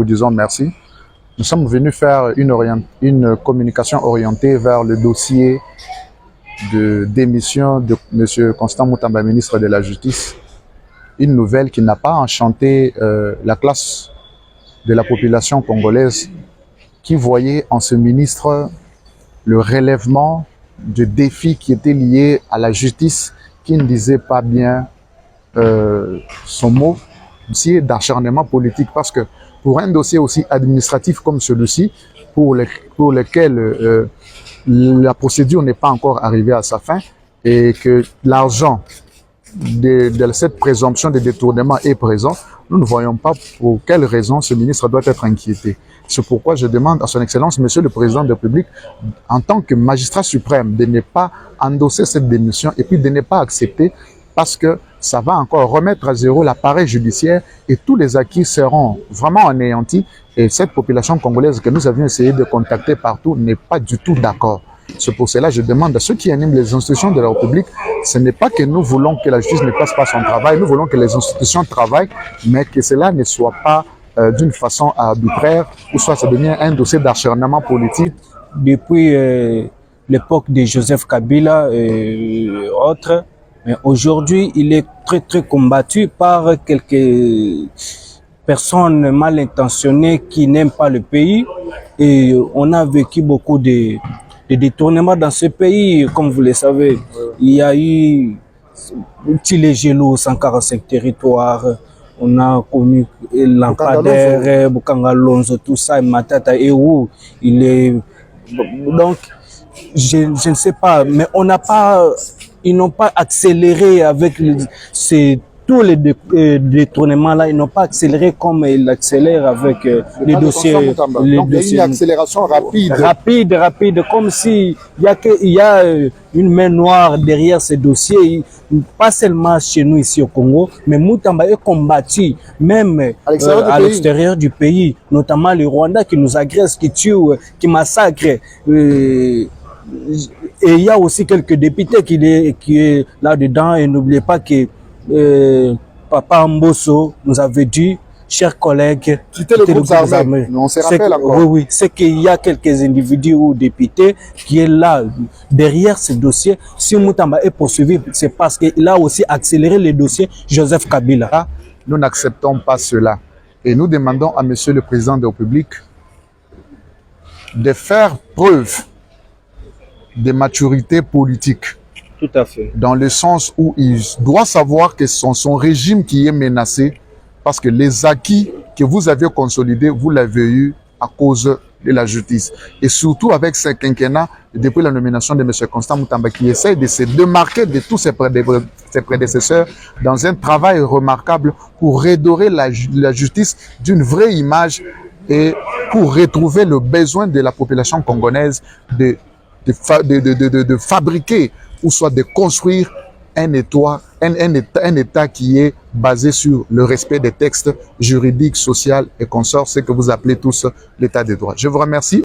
vous disons merci. Nous sommes venus faire une communication orientée vers le dossier de démission de M. Constant Moutamba, ministre de la Justice. Une nouvelle qui n'a pas enchanté la classe de la population congolaise qui voyait en ce ministre le relèvement de défis qui étaient liés à la justice, qui ne disait pas bien son mot, dossier d'acharnement politique, parce que pour un dossier aussi administratif comme celui-ci, pour lequel la procédure n'est pas encore arrivée à sa fin et que l'argent de cette présomption de détournement est présent, nous ne voyons pas pour quelle raison ce ministre doit être inquiété. C'est pourquoi je demande à son Excellence, Monsieur le Président de la République, en tant que magistrat suprême, de ne pas endosser cette démission et puis de ne pas accepter, parce que ça va encore remettre à zéro l'appareil judiciaire et tous les acquis seront vraiment anéantis. Et cette population congolaise que nous avions essayé de contacter partout n'est pas du tout d'accord. C'est pour cela que je demande à ceux qui animent les institutions de la République, ce n'est pas que nous voulons que la justice ne fasse pas son travail, nous voulons que les institutions travaillent, mais que cela ne soit pas d'une façon arbitraire, ou soit ça devient un dossier d'acharnement politique. Depuis l'époque de Joseph Kabila et autres, mais aujourd'hui, il est très combattu par quelques personnes mal intentionnées qui n'aiment pas le pays. Et on a vécu beaucoup de détournements dans ce pays. Comme vous le savez, il y a eu Tilé-Gelou, 145 territoires. On a connu Lampadaire, Bukanga-Lonzo, tout ça, Matata et où il est. Donc, je ne sais pas, mais on n'a pas. Ils n'ont pas accéléré avec tous les détournements-là, ils n'ont pas accéléré comme ils accélèrent avec les dossiers. Donc, il y a une accélération rapide. Rapide, comme s'il y a une main noire derrière ces dossiers, pas seulement chez nous ici au Congo, mais Moutamba est combattu, même à l'extérieur du pays, notamment le Rwanda qui nous agresse, qui tue, qui massacre. Et il y a aussi quelques députés qui est là-dedans. Et n'oubliez pas que Papa Mbosso nous avait dit, chers collègues, quittez le groupe armé. On se rappelle encore. Oui, c'est qu'il y a quelques individus ou députés qui est là derrière ce dossier. Si Moutamba est poursuivi, c'est parce qu'il a aussi accéléré les dossiers Joseph Kabila. Nous n'acceptons pas cela. Et nous demandons à Monsieur le Président de la République de faire preuve de maturité politique. Tout à fait. Dans le sens où il doit savoir que c'est son régime qui est menacé, parce que les acquis que vous avez consolidés, vous l'avez eu à cause de la justice. Et surtout avec ce quinquennat, depuis la nomination de M. Constant Moutamba, qui essaie de se démarquer de tous ses prédécesseurs dans un travail remarquable pour redorer la justice d'une vraie image et pour retrouver le besoin de la population congolaise de fabriquer ou soit de construire un État qui est basé sur le respect des textes juridiques, sociaux et consorts, ce que vous appelez tous l'État de droit. Je vous remercie.